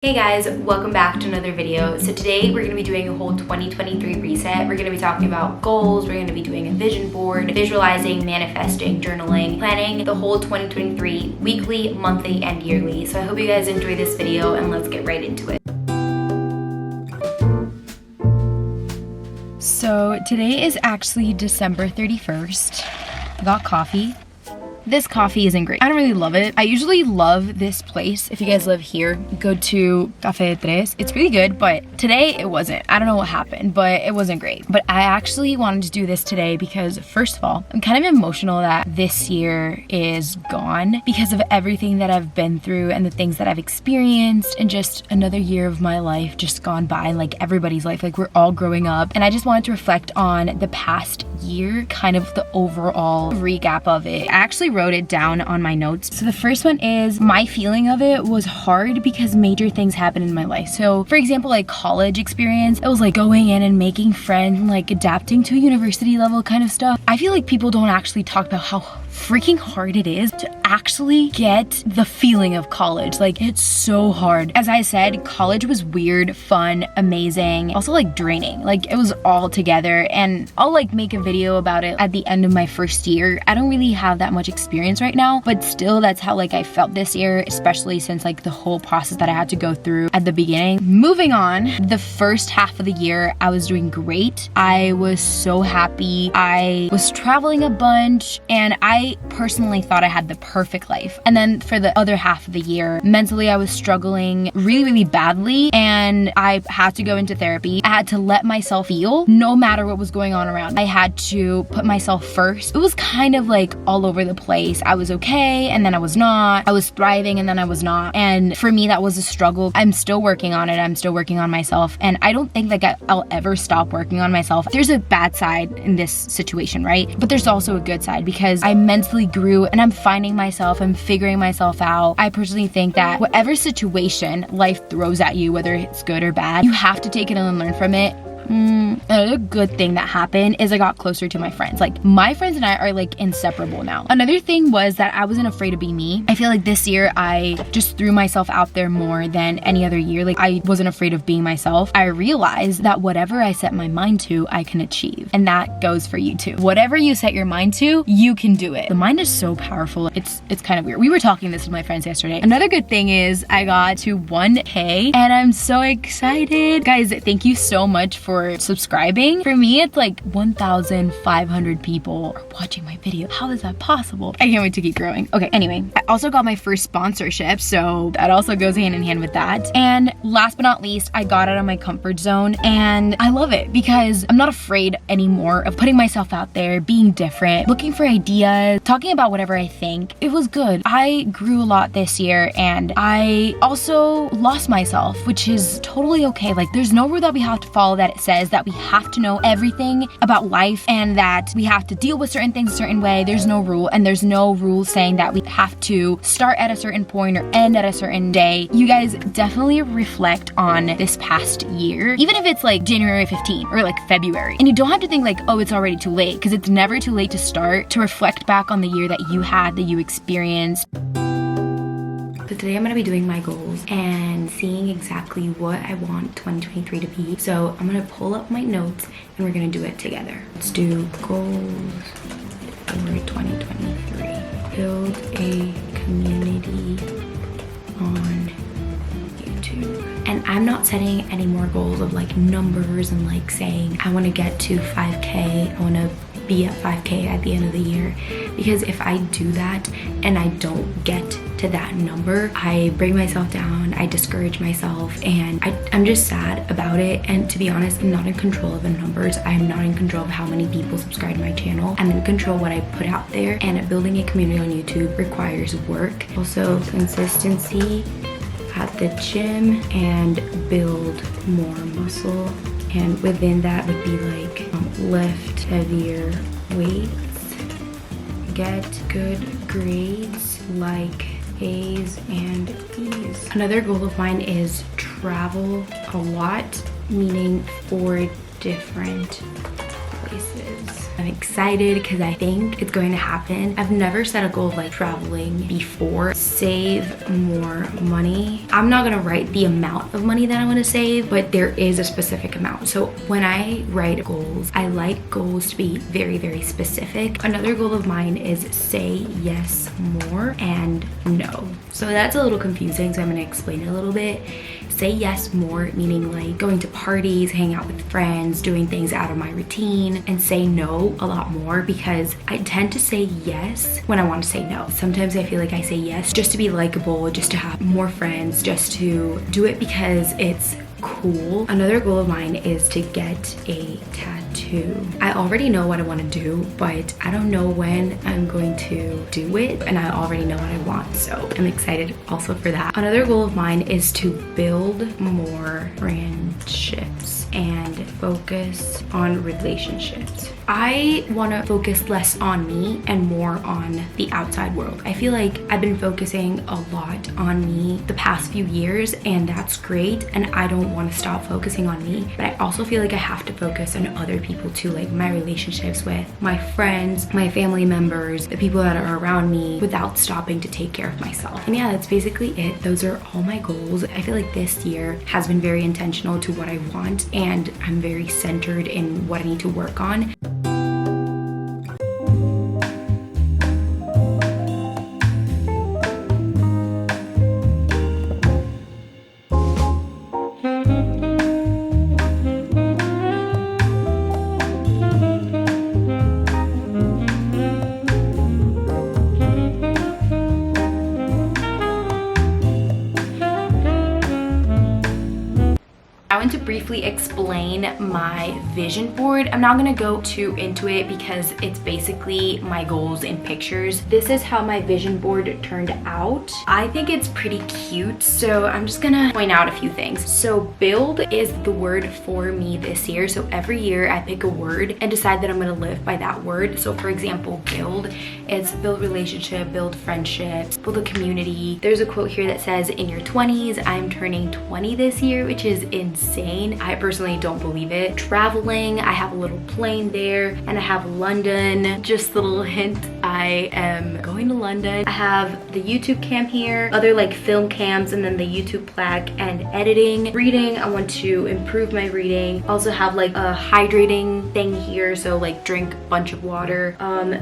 Hey guys, welcome back to another video. So today we're going to be doing a whole 2023 reset. We're going to be talking about goals, we're going to be doing a vision board, visualizing, manifesting, journaling, planning the whole 2023 weekly, monthly, and yearly. So I hope you guys enjoy this video and let's get right into it. So today is actually December 31st. I got coffee. This coffee isn't great. I don't really love it. I usually love this place. If you guys live here, go to Café Tres. It's really good, but today it wasn't. I don't know what happened, but it wasn't great. But I actually wanted to do this today because first of all, I'm kind of emotional that this year is gone because of everything that I've been through and the things that I've experienced, and just another year of my life just gone by, like everybody's life, like we're all growing up. And I just wanted to reflect on the past year, kind of the overall recap of it. I actually wrote it down on my notes. So the first one is my feeling of it was hard because major things happened in my life. So for example, like college experience, it was like going in and making friends and like adapting to a university level kind of stuff. I feel like people don't actually talk about how freaking hard it is to actually get the feeling of college. Like it's so hard. As I said, college was weird, fun, amazing, also like draining. Like it was all together, and I'll like make a video about it at the end of my first year. I don't really have that much experience right now, but still that's how like I felt this year, especially since like the whole process that I had to go through at the beginning. Moving on, the first half of the year I was doing great. I was so happy. I was traveling a bunch and I personally thought I had the perfect life. And then for the other half of the year, mentally I was struggling really badly, and I had to go into therapy. I had to let myself feel no matter what was going on around. I had to put myself first. It was kind of like all over the place. I was okay and then I was not. I was thriving and then I was not. And for me that was a struggle. I'm still working on it. I'm still working on myself, and I don't think like I'll ever stop working on myself. There's a bad side in this situation, right? But there's also a good side because I mentally grew and I'm finding myself, I'm figuring myself out. I personally think that whatever situation life throws at you, whether it's good or bad, you have to take it and learn from it. Another good thing that happened is I got closer to my friends. Like my friends and I are like inseparable now. Another thing was that I wasn't afraid to be me. I feel like this year I just threw myself out there more than any other year. Like I wasn't afraid of being myself. I realized that whatever I set my mind to, I can achieve. And that goes for you too. Whatever you set your mind to, you can do it. The mind is so powerful. It's kind of weird. We were talking this with my friends yesterday. Another good thing is I got to 1K and I'm so excited. Guys, thank you so much for subscribing. For me, it's like 1,500 people are watching my video. How is that possible? I can't wait to keep growing. Okay, anyway, I also got my first sponsorship, so that also goes hand in hand with that. And last but not least, I got out of my comfort zone, and I love it because I'm not afraid anymore of putting myself out there, being different, looking for ideas, talking about whatever I think. It was good. I grew a lot this year, and I also lost myself, which is totally okay. Like there's no rule that we have to follow that it says that we have to know everything about life and that we have to deal with certain things a certain way. There's no rule, and there's no rule saying that we have to start at a certain point or end at a certain day. You guys definitely reflect on this past year, even if it's like January 15 or like February. And you don't have to think like, oh, it's already too late, because it's never too late to start, to reflect back on the year that you had, that you experienced. So today I'm going to be doing my goals and seeing exactly what I want 2023 to be. So I'm going to pull up my notes and we're going to do it together. Let's do goals for 2023. Build a community on YouTube. And I'm not setting any more goals of like numbers and like saying I want to get to 5K. I want to be at 5K at the end of the year, because if I do that and I don't get to that number, I bring myself down, I discourage myself, and I'm just sad about it. And to be honest, I'm not in control of the numbers. I'm not in control of how many people subscribe to my channel. I'm in control of what I put out there, and building a community on YouTube requires work. Also consistency at the gym and build more muscle. And within that would be like lift heavier weights, get good grades like A's and B's. Another goal of mine is travel a lot, meaning 4 different places. I'm excited because I think it's going to happen. I've never set a goal of like traveling before. Save more money. I'm not gonna write the amount of money that I want to save, but there is a specific amount. So when I write goals, I like goals to be very, very specific. Another goal of mine is say yes more and no. So that's a little confusing, so I'm gonna explain it a little bit. Say yes more, meaning like going to parties, hang out with friends, doing things out of my routine, and say no a lot more because I tend to say yes when I want to say no. Sometimes I feel like I say yes just to be likable, just to have more friends, just to do it because it's cool. Another goal of mine is to get a tattoo. I already know what I want to do, but I don't know when I'm going to do it, and I already know what I want, so I'm excited also for that. Another goal of mine is to build more friendships and focus on relationships. I want to focus less on me and more on the outside world. I feel like I've been focusing a lot on me the past few years, and that's great, and I don't want to stop focusing on me, but I also feel like I have to focus on other people too, like my relationships with my friends, my family members, the people that are around me, without stopping to take care of myself. And yeah, that's basically it. Those are all my goals. I feel like this year has been very intentional to what I want, and I'm very centered in what I need to work on. I want to briefly explain my vision board. I'm not gonna go too into it because it's basically my goals in pictures. This is how my vision board turned out. I think it's pretty cute, so I'm just gonna point out a few things. So build is the word for me this year. So every year I pick a word and decide that I'm gonna live by that word. So for example, build is build relationship, build friendships, build a community. There's a quote here that says, in your 20s, I'm turning 20 this year, which is insane. I personally don't believe it. Traveling, I have a little plane there, and I have London. Just a little hint, I am going to London. I have the YouTube cam here, other like film cams, and then the YouTube plaque and editing. Reading, I want to improve my reading. Also have like a hydrating thing here, so like drink a bunch of water.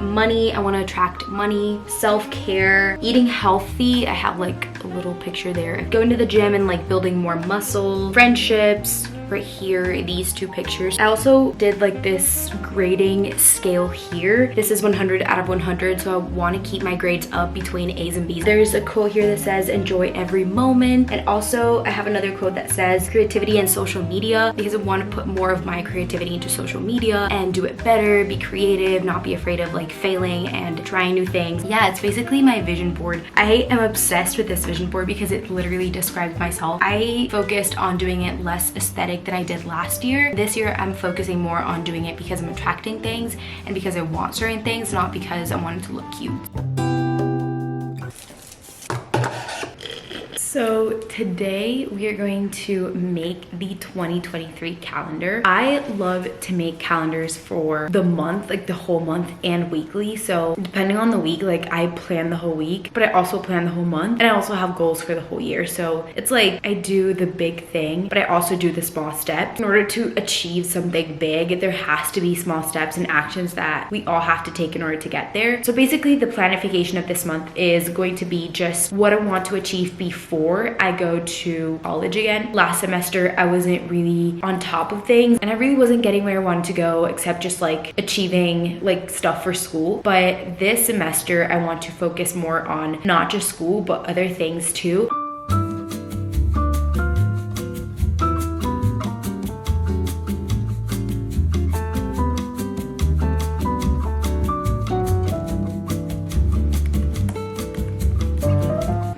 Money, I want to attract money. Self-care, eating healthy, I have like a little picture there. Going to the gym and like building more muscle. Friendships, right here, these two pictures. I also did like this grading scale here. This is 100 out of 100, so I want to keep my grades up between A's and B's. There's a quote here that says, enjoy every moment. And also I have another quote that says, creativity and social media, because I want to put more of my creativity into social media and do it better, be creative, not be afraid of like failing and trying new things. Yeah, it's basically my vision board. I am obsessed with this vision board because it literally describes myself. I focused on doing it less aesthetic than I did last year. This year I'm focusing more on doing it because I'm attracting things and because I want certain things, not because I want it to look cute. So today we are going to make the 2023 calendar. I love to make calendars for the month, like the whole month and weekly. So depending on the week, like I plan the whole week, but I also plan the whole month, and I also have goals for the whole year. So it's like I do the big thing, but I also do the small steps. In order to achieve something big, there has to be small steps and actions that we all have to take in order to get there. So basically the planification of this month is going to be just what I want to achieve before I go to college again. Last semester, I wasn't really on top of things, and I really wasn't getting where I wanted to go except just like achieving like stuff for school. But this semester, I want to focus more on not just school, but other things too.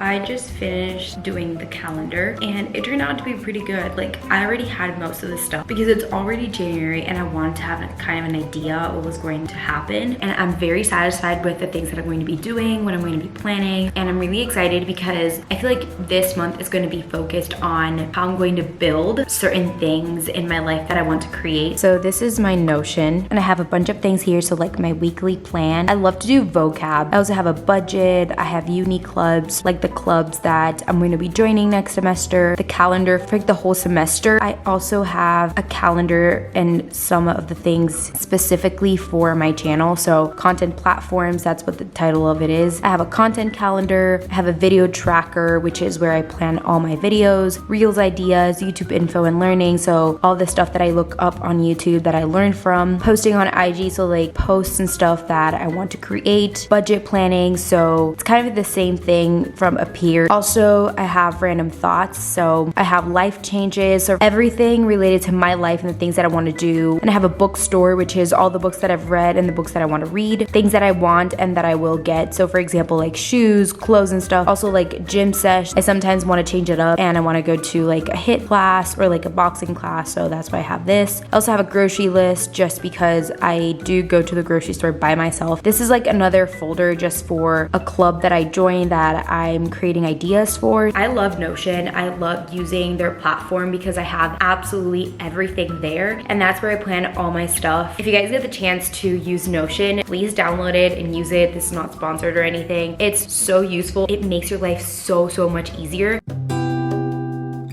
I just finished doing the calendar and it turned out to be pretty good. Like I already had most of the stuff because it's already January and I wanted to have kind of an idea of what was going to happen. And I'm very satisfied with the things that I'm going to be doing, what I'm going to be planning. And I'm really excited because I feel like this month is going to be focused on how I'm going to build certain things in my life that I want to create. So this is my Notion and I have a bunch of things here. So like my weekly plan. I love to do vocab. I also have a budget. I have uni clubs, like the clubs that I'm going to be joining next semester, the calendar for the whole semester. I also have a calendar and some of the things specifically for my channel. So content platforms, that's what the title of it is. I have a content calendar. I have a video tracker, which is where I plan all my videos, reels ideas, YouTube info and learning. So all the stuff that I look up on YouTube that I learned from, posting on IG. So like posts and stuff that I want to create, budget planning. So it's kind of the same thing from up here. Also, I have random thoughts. So I have life changes, so everything related to my life and the things that I want to do. And I have a bookstore, which is all the books that I've read and the books that I want to read, things that I want and that I will get. So for example, like shoes, clothes and stuff. Also like gym sesh. I sometimes want to change it up and I want to go to like a HIIT class or like a boxing class. So that's why I have this. I also have a grocery list just because I do go to the grocery store by myself. This is like another folder just for a club that I joined that I'm creating ideas for. I love Notion. I love using their platform because I have absolutely everything there. And that's where I plan all my stuff. If you guys get the chance to use Notion, please download it and use it. This is not sponsored or anything. It's so useful. It makes your life so much easier.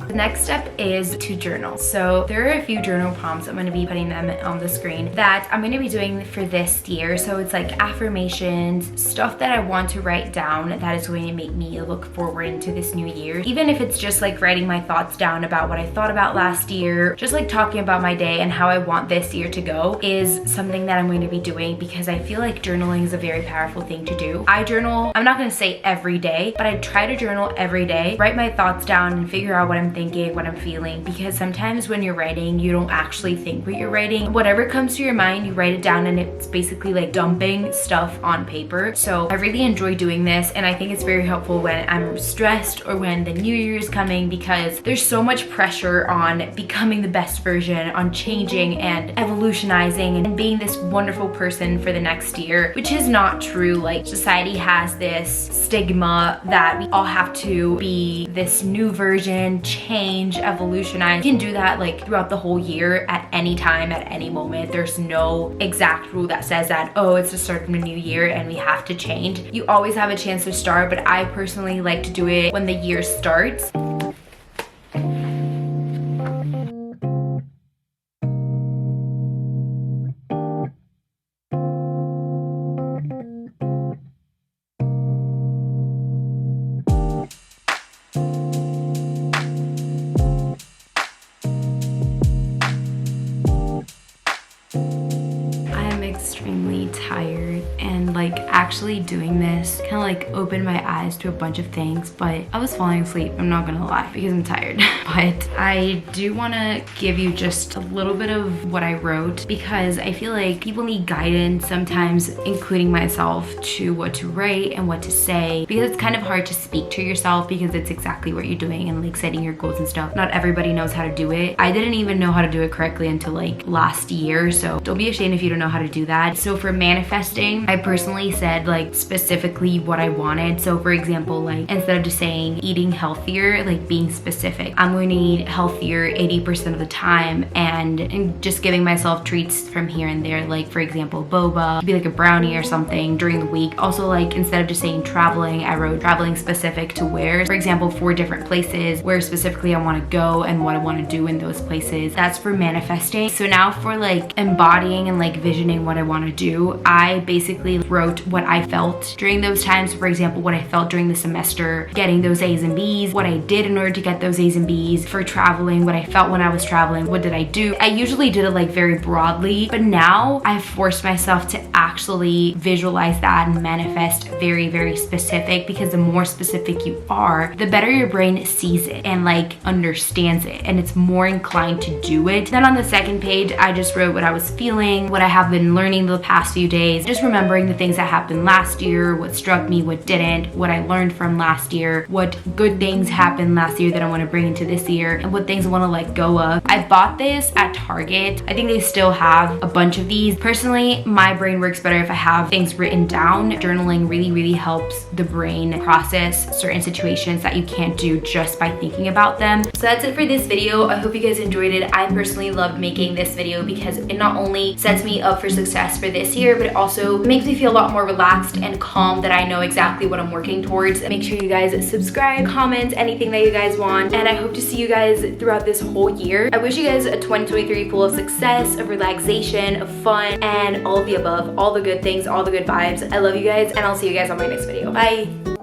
The next step is to journal. So there are a few journal prompts. I'm going to be putting them on the screen that I'm going to be doing for this year. So it's like affirmations, stuff that I want to write down that is going to make me look forward into this new year. Even if it's just like writing my thoughts down about what I thought about last year, just like talking about my day and how I want this year to go is something that I'm going to be doing because I feel like journaling is a very powerful thing to do. I journal, I'm not going to say every day, but I try to journal every day, write my thoughts down and figure out what I'm thinking, what I'm feeling, because sometimes when you're writing, you don't actually think what you're writing. Whatever comes to your mind, you write it down and it's basically like dumping stuff on paper. So I really enjoy doing this and I think it's very helpful when I'm stressed or when the new year is coming because there's so much pressure on becoming the best version, on changing and evolutionizing and being this wonderful person for the next year, which is not true. Like society has this stigma that we all have to be this new version, change, evolutionize. You can do that like throughout the whole year at any time, at any moment. There's no exact rule that says that, oh, it's the start of a new year and we have to change. You always have a chance to start, but I personally like to do it when the year starts. Extremely tired and like actually doing this kind of like opened my eyes to a bunch of things, but I was falling asleep, I'm not gonna lie, because I'm tired. But I do want to give you just a little bit of what I wrote because I feel like people need guidance sometimes, including myself, to what to write and what to say, because it's kind of hard to speak to yourself because it's exactly what you're doing and like setting your goals and stuff. Not everybody knows how to do it. I didn't even know how to do it correctly until like last year, so don't be ashamed if you don't know how to do that. So for manifesting, I personally said like specifically what I wanted. So for example, like instead of just saying eating healthier, like being specific, I'm going to eat healthier 80% of the time and just giving myself treats from here and there. Like for example, boba, could be like a brownie or something during the week. Also like instead of just saying traveling, I wrote traveling specific to where. For example, 4 different places where specifically I want to go and what I want to do in those places. That's for manifesting. So now for like embodying and like visioning what I want to do, I basically wrote what I felt during those times. For example, what I felt during the semester, getting those A's and B's, what I did in order to get those A's and B's, for traveling, what I felt when I was traveling, what did I do. I usually did it like very broadly, but now I've forced myself to actually visualize that and manifest very specific, because the more specific you are, the better your brain sees it and like understands it, and it's more inclined to do it. Then on the second page, I just wrote what I was feeling, what I have been learning journaling the past few days, just remembering the things that happened last year, what struck me, what didn't, what I learned from last year, what good things happened last year that I want to bring into this year, and what things I want to let go of. I bought this at Target. I think they still have a bunch of these. Personally, my brain works better if I have things written down. Journaling really helps the brain process certain situations that you can't do just by thinking about them. So that's it for this video. I hope you guys enjoyed it. I personally loved making this video because it not only sets me up for success for this year, but it also makes me feel a lot more relaxed and calm that I know exactly what I'm working towards. Make sure you guys subscribe, comment, anything that you guys want, and I hope to see you guys throughout this whole year. I wish you guys a 2023 full of success, of relaxation, of fun, and all of the above, all the good things, all the good vibes. I love you guys, and I'll see you guys on my next video. Bye.